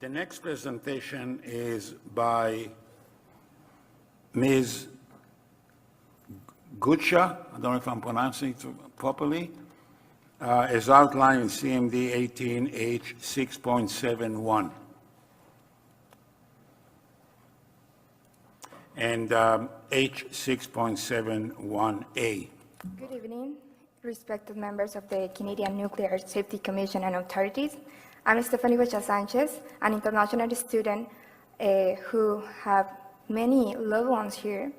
The next presentation is by Ms. Guecha, I don't know if I'm pronouncing it properly, as outlined in CMD 18H 6.71. And H 6.71A. Good evening, respected members of the Canadian Nuclear Safety Commission and authorities. I'm Estefany Guecha Sanchez, an international student who have many loved ones here.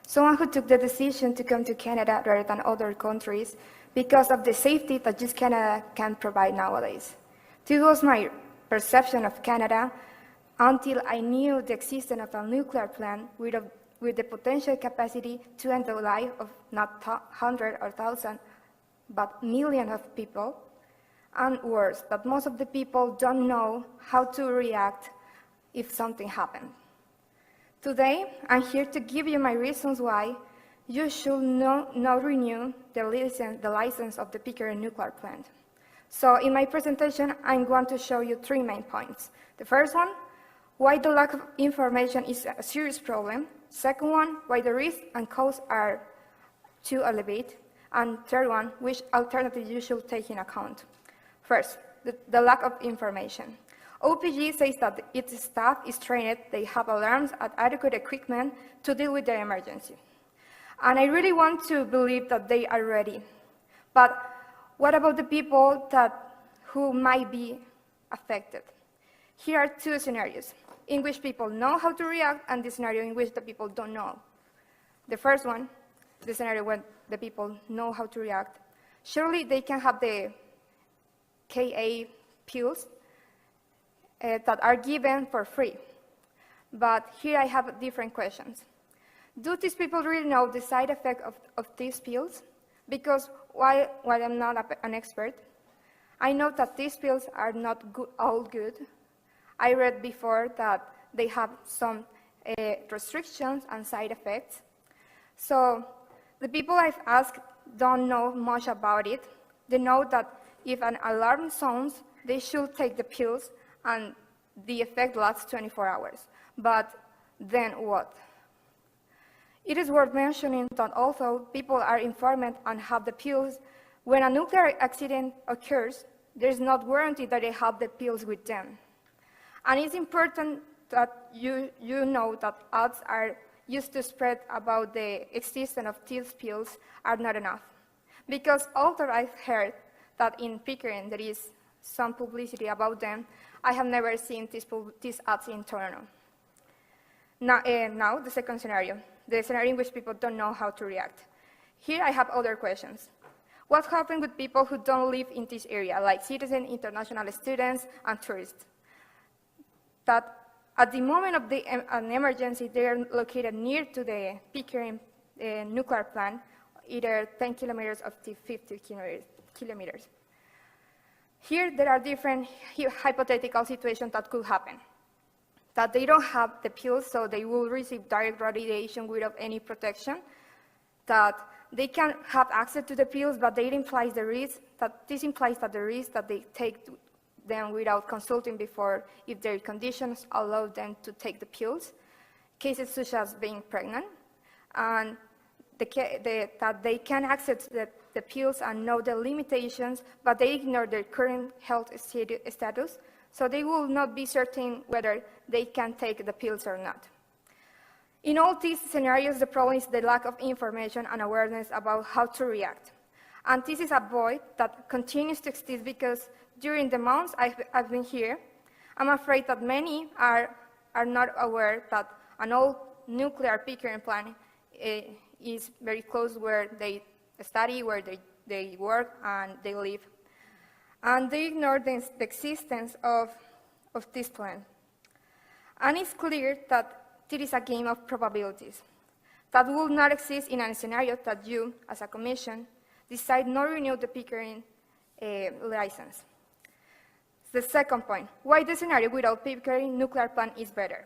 Someone who took the decision to come to Canada rather than other countries because of the safety that just Canada can provide nowadays. This was my perception of Canada until I knew the existence of a nuclear plant with the potential capacity to end the life of not 100 or 1,000, but millions of people. And worse, that most of the people don't know how to react if something happens. Today, I'm here to give you my reasons why you should not renew the license of the Pickering nuclear plant. So in my presentation, I'm going to show you 3 main points. The first one, why the lack of information is a serious problem. Second one, why the risk and costs are too elevated. And third one, which alternatives you should take in account. First, the lack of information. OPG says that its staff is trained, they have alarms and adequate equipment to deal with the emergency. And I really want to believe that they are ready. But what about the people who might be affected? Here are 2 scenarios in which people know how to react and the scenario in which the people don't know. The first one, the scenario when the people know how to react. Surely they can have the KA pills that are given for free. But here I have different questions. Do these people really know the side effect of these pills? Because while I'm not an expert, I know that these pills are not all good. I read before that they have some restrictions and side effects. So the people I've asked don't know much about it. They know that if an alarm sounds, they should take the pills and the effect lasts 24 hours. But then what? It is worth mentioning that although people are informed and have the pills, when a nuclear accident occurs, there is not guarantee that they have the pills with them. And it's important that you know that ads are used to spread about the existence of these pills are not enough. Because although I've heard that in Pickering there is some publicity about them, I have never seen these ads in Toronto. Now, the second scenario, the scenario in which people don't know how to react. Here I have other questions. What happens with people who don't live in this area, like citizens, international students, and tourists? That at the moment of an emergency, they are located near to the Pickering nuclear plant, either 10 kilometers or 50 kilometers. Here, there are different hypothetical situations that could happen. That they don't have the pills, so they will receive direct radiation without any protection. That they can have access to the pills, but this implies that the risk that they take them without consulting before if their conditions allow them to take the pills. Cases such as being pregnant, and that they can access the pills and know the limitations, but they ignore their current health status, so they will not be certain whether they can take the pills or not. In all these scenarios, the problem is the lack of information and awareness about how to react. And this is a void that continues to exist because during the months I've been here, I'm afraid that many are not aware that an old nuclear Pickering plant is very close where they study, where they work, and they live. And they ignore the existence of this plant. And it's clear that it is a game of probabilities that will not exist in a scenario that you, as a commission, decide not to renew the Pickering license. The second point, why the scenario without Pickering nuclear plant is better.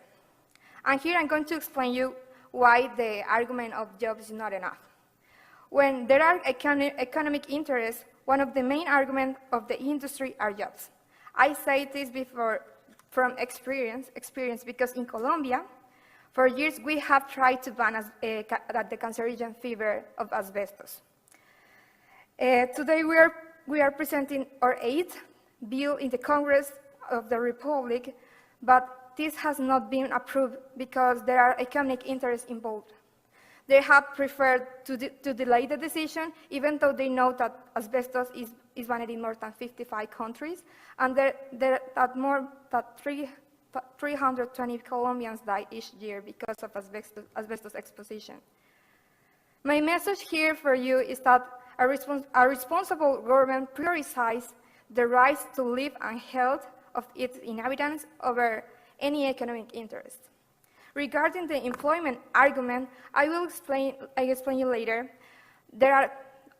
And here I'm going to explain you why the argument of jobs is not enough. When there are economic interests, one of the main arguments of the industry are jobs. I said this before from experience, because in Colombia, for years we have tried to ban the cancerogen fever of asbestos. Today we are presenting our 8th bill in the Congress of the Republic, but this has not been approved because there are economic interests involved. They have preferred to delay the decision, even though they know that asbestos is banned in more than 55 countries, and that more than 320 Colombians die each year because of asbestos exposition. My message here for you is that a responsible government prioritizes the rights to live and health of its inhabitants over any economic interest. Regarding the employment argument, I will explain you later. There are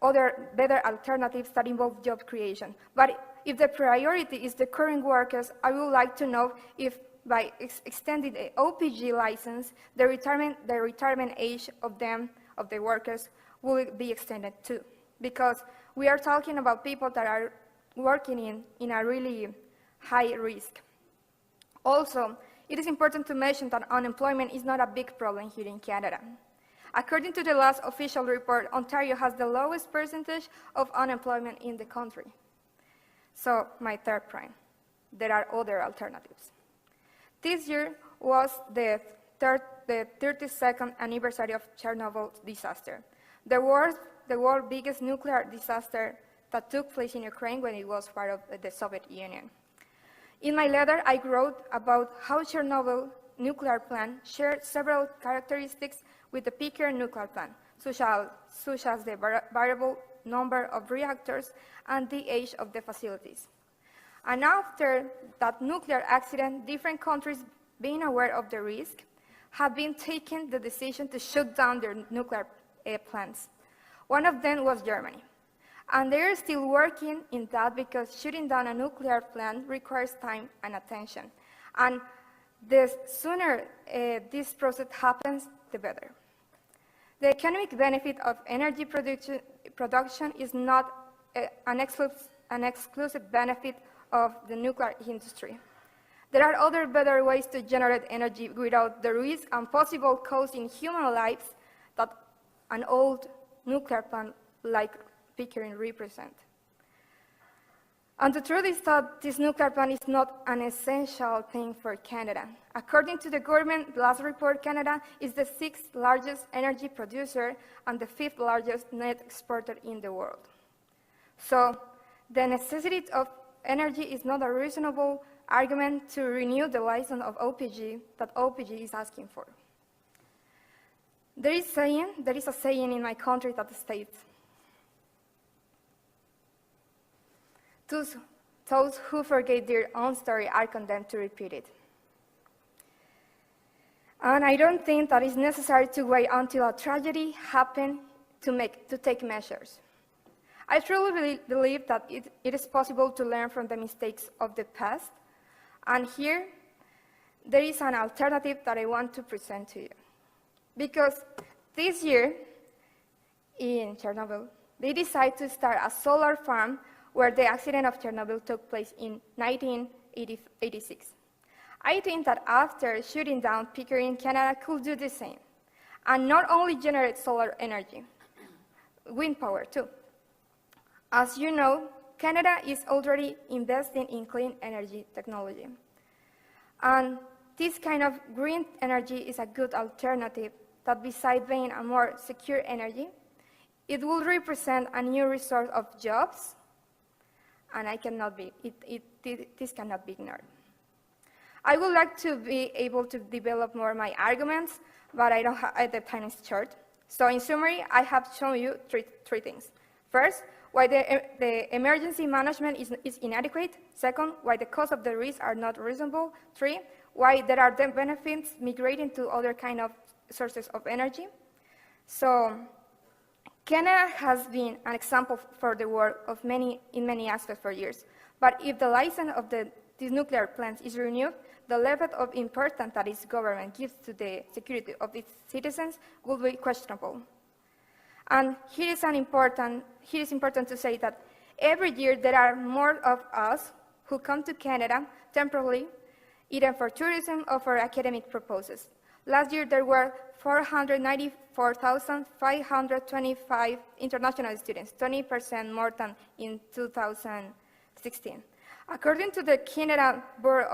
other better alternatives that involve job creation. But if the priority is the current workers, I would like to know if by extending the OPG license, the retirement age of the workers will be extended too. Because we are talking about people that are working in a really high risk. Also, it is important to mention that unemployment is not a big problem here in Canada. According to the last official report, Ontario has the lowest percentage of unemployment in the country. So, my third point, there are other alternatives. This year was the 32nd anniversary of Chernobyl disaster, the world's biggest nuclear disaster that took place in Ukraine when it was part of the Soviet Union. In my letter, I wrote about how Chernobyl nuclear plant shared several characteristics with the Pickering nuclear plant, such as the variable number of reactors and the age of the facilities. And after that nuclear accident, different countries, being aware of the risk, have been taking the decision to shut down their nuclear plants. One of them was Germany. And they're still working in that because shutting down a nuclear plant requires time and attention. And the sooner this process happens, the better. The economic benefit of energy production is not an exclusive benefit of the nuclear industry. There are other better ways to generate energy without the risk and possible cost in human lives that an old nuclear plant like Pickering represent. And the truth is that this nuclear plant is not an essential thing for Canada. According to the government last report, Canada is the 6th largest energy producer and the 5th largest net exporter in the world. So the necessity of energy is not a reasonable argument to renew the license of OPG that OPG is asking for. There is a saying in my country that states, those who forget their own story are condemned to repeat it. And I don't think that it's necessary to wait until a tragedy happens to take measures. I truly believe that it is possible to learn from the mistakes of the past. And here, there is an alternative that I want to present to you. Because this year, in Chernobyl, they decided to start a solar farm where the accident of Chernobyl took place in 1986. I think that after shutting down Pickering, Canada could do the same, and not only generate solar energy, wind power too. As you know, Canada is already investing in clean energy technology. And this kind of green energy is a good alternative that besides being a more secure energy, it will represent a new resource of jobs, and this cannot be ignored. I would like to be able to develop more my arguments, but I don't have the time is short. So in summary, I have shown you three things. First, why the emergency management is inadequate. Second, why the cost of the risks are not reasonable. 3, why there are benefits migrating to other kind of sources of energy. So Canada has been an example for the world in many aspects for years. But if the license of these nuclear plants is renewed, the level of importance that its government gives to the security of its citizens will be questionable. And here is important to say that every year there are more of us who come to Canada temporarily either for tourism or for academic purposes. Last year, there were 494,525 international students, 20% more than in 2016. According to the Canada Board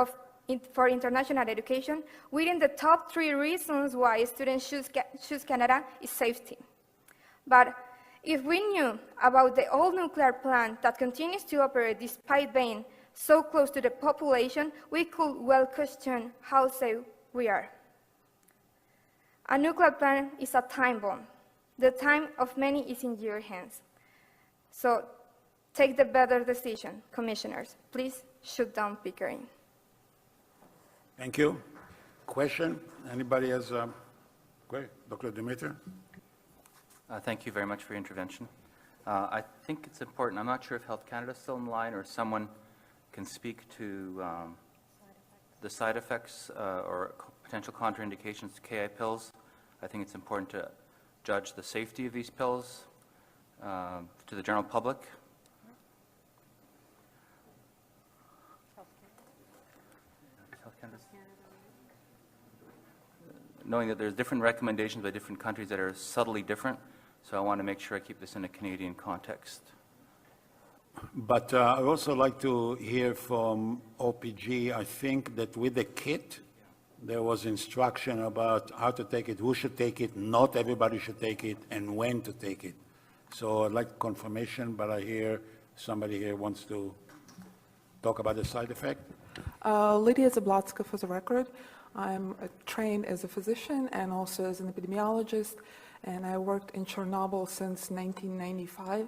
for International Education, within the top 3 reasons why students choose Canada is safety. But if we knew about the old nuclear plant that continues to operate despite being so close to the population, we could well question how safe we are. A nuclear plant is a time bomb. The time of many is in your hands. So take the better decision, commissioners. Please shut down Pickering. Thank you. Question? Anybody has a question? Dr. Demeter? Thank you very much for your intervention. I think it's important. I'm not sure if Health Canada is still in line or someone can speak to the side effects or potential contraindications to KI pills. I think it's important to judge the safety of these pills to the general public. Knowing that there's different recommendations by different countries that are subtly different, so I want to make sure I keep this in a Canadian context. But I also like to hear from OPG. I think that with the kit, there was instruction about how to take it, who should take it, not everybody should take it, and when to take it. So I'd like confirmation, but I hear somebody here wants to talk about the side effect. Lydia Zablotska, for the record. I'm trained as a physician and also as an epidemiologist, and I worked in Chernobyl since 1995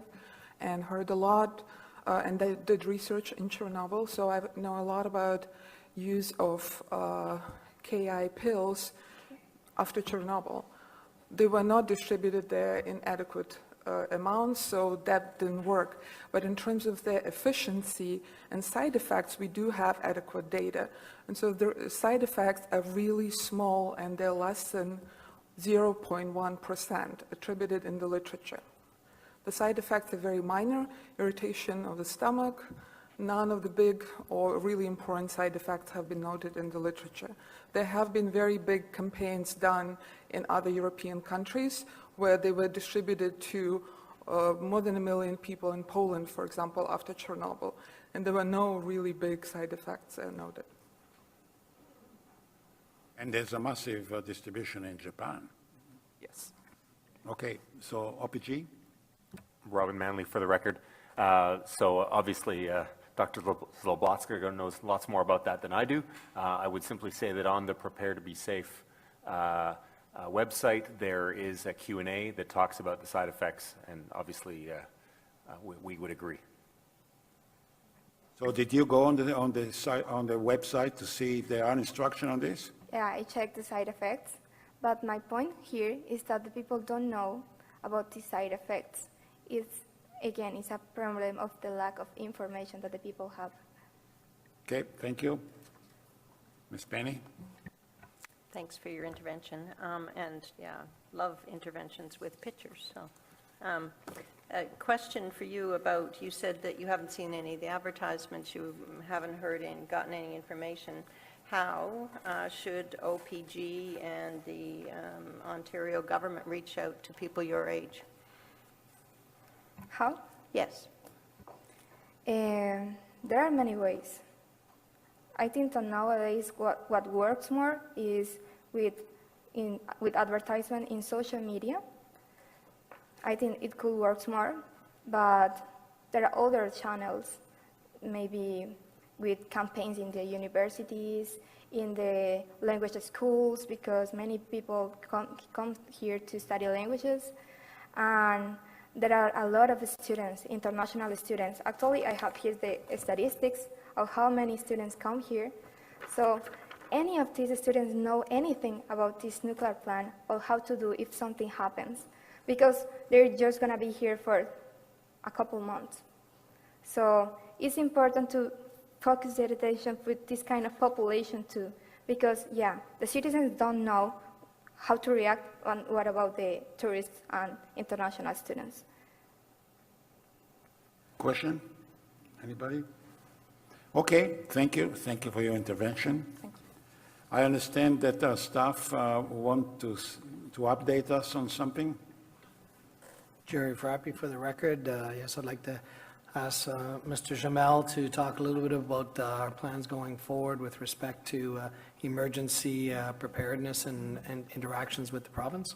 and heard a lot and I did research in Chernobyl, so I know a lot about use of KI pills after Chernobyl. They were not distributed there in adequate amounts, so that didn't work. But in terms of their efficiency and side effects, we do have adequate data. And so the side effects are really small, and they're less than 0.1% attributed in the literature. The side effects are very minor: irritation of the stomach. None of the big or really important side effects have been noted in the literature. There have been very big campaigns done in other European countries where they were distributed to more than 1 million people in Poland, for example, after Chernobyl, and there were no really big side effects noted. And there's a massive distribution in Japan. Yes. Okay, so OPG? Robin Manley, for the record. So obviously, Dr. Zablotska knows lots more about that than I do. I would simply say that on the Prepare to Be Safe website, there is a Q&A that talks about the side effects, and obviously we would agree. So did you go on the website to see if there are instructions on this? Yeah, I checked the side effects, but my point here is that the people don't know about the side effects. It's a problem of the lack of information that the people have. Okay, thank you. Ms. Penny? Thanks for your intervention. And yeah, love interventions with pictures. So, a question for you about, you said that you haven't seen any of the advertisements, you haven't heard and gotten any information. How should OPG and the Ontario government reach out to people your age? How? Yes. There are many ways. I think that nowadays what works more is with advertisement in social media. I think it could work more, but there are other channels, maybe with campaigns in the universities, in the language schools, because many people come here to study languages, and there are a lot of students, international students. Actually, I have here the statistics of how many students come here. So any of these students know anything about this nuclear plant or how to do if something happens, because they're just gonna be here for a couple months. So it's important to focus their attention with this kind of population too, because yeah, the citizens don't know how to react, and what about the tourists and international students? Question? Anybody? Okay, thank you. Thank you for your intervention. I understand that our staff want to update us on something. Jerry Frappy for the record. Yes, I'd like to ask Mr. Jamel to talk a little bit about our plans going forward with respect to emergency preparedness and interactions with the province.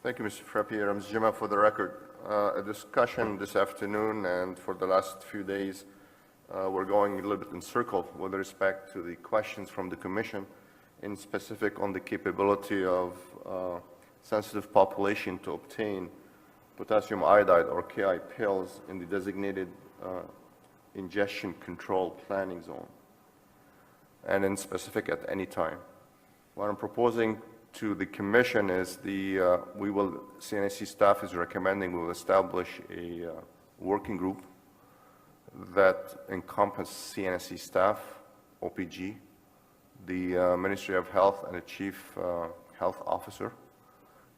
Thank you, Mr. Frappier. I'm Jima for the record. A discussion this afternoon and for the last few days, we're going a little bit in circle with respect to the questions from the Commission, in specific on the capability of sensitive population to obtain potassium iodide or KI pills in the designated ingestion control planning zone, and in specific at any time. What I'm proposing to the Commission is CNSC staff is recommending we will establish a working group that encompasses CNSC staff, OPG, the Ministry of Health and the Chief Health Officer,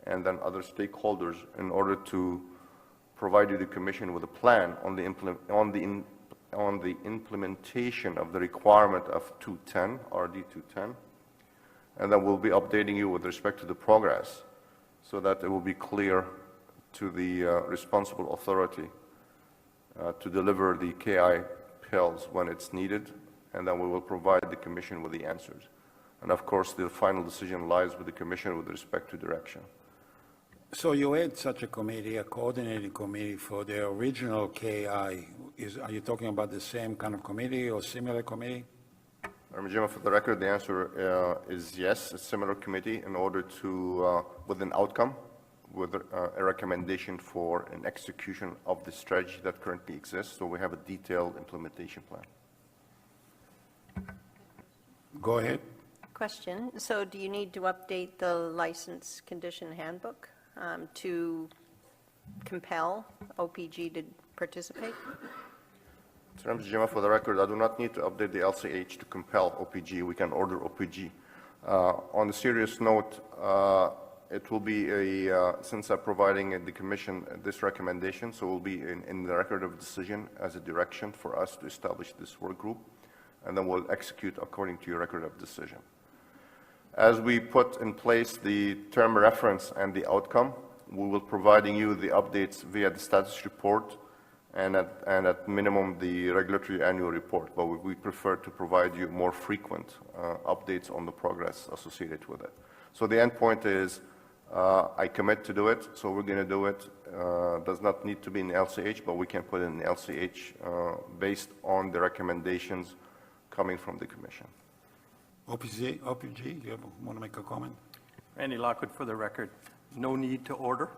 and then other stakeholders in order to provide you the Commission with a plan on the implementation of the requirement of 210, RD 210, and then we'll be updating you with respect to the progress so that it will be clear to the responsible authority to deliver the KI pills when it's needed, and then we will provide the Commission with the answers. And of course, the final decision lies with the Commission with respect to direction. So you had such a committee, a coordinating committee for the original KI. Are you talking about the same kind of committee or similar committee? Jima, for the record, the answer is yes, a similar committee in order to, with an outcome, with a recommendation for an execution of the strategy that currently exists. So we have a detailed implementation plan. Go ahead. Question. So do you need to update the license condition handbook to compel OPG to participate? Jima, for the record, I do not need to update the LCH to compel OPG. We can order OPG. On a serious note, it will be since I'm providing the Commission this recommendation, so it will be in the record of decision as a direction for us to establish this work group, and then we'll execute according to your record of decision. As we put in place the term reference and the outcome, we will providing you the updates via the status report and at minimum the regulatory annual report, but we prefer to provide you more frequent updates on the progress associated with it. So the end point is I commit to do it, so we're going to do it. Does not need to be in LCH, but we can put it in LCH based on the recommendations coming from the Commission. OPG, you want to make a comment? Randy Lockwood for the record. No need to order.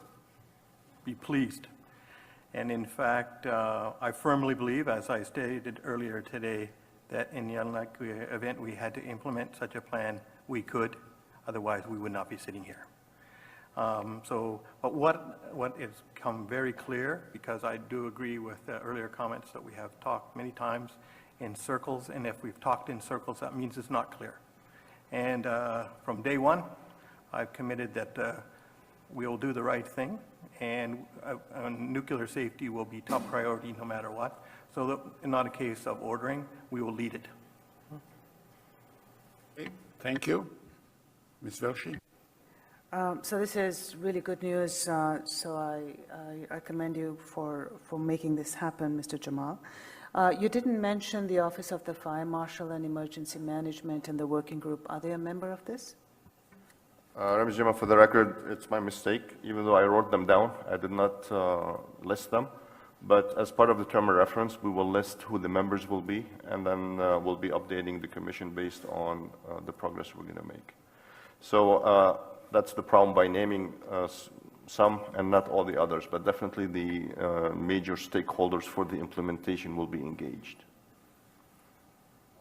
Be pleased. And in fact, I firmly believe, as I stated earlier today, that in the unlikely event we had to implement such a plan, we could. Otherwise, we would not be sitting here. But what has come very clear, because I do agree with the earlier comments that we have talked many times in circles, and if we've talked in circles, that means it's not clear. And from day one, I've committed that we'll do the right thing, and nuclear safety will be top priority no matter what. So that, not a case of ordering, we will lead it. Okay, thank you. Ms. Velshi? So this is really good news, so I commend you for making this happen, Mr. Jamal. You didn't mention the Office of the Fire Marshal and Emergency Management and the working group. Are they a member of this? Jima, for the record, it's my mistake. Even though I wrote them down, I did not list them. But as part of the term of reference, we will list who the members will be, and then we'll be updating the Commission based on the progress we're going to make. So that's the problem by naming some and not all the others, but definitely the major stakeholders for the implementation will be engaged.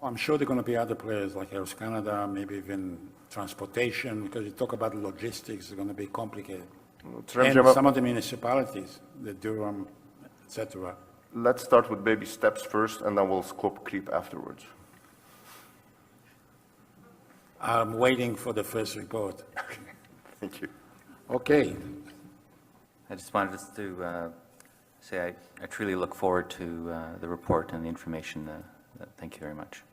I'm sure there are going to be other players like Air Canada, maybe even transportation, because you talk about logistics, it's going to be complicated. And some of the municipalities, the Durham, etc. Let's start with baby steps first, and then we'll scope creep afterwards. I'm waiting for the first report. Thank you. Okay. I just wanted us to say I truly look forward to the report and the information. Thank you very much.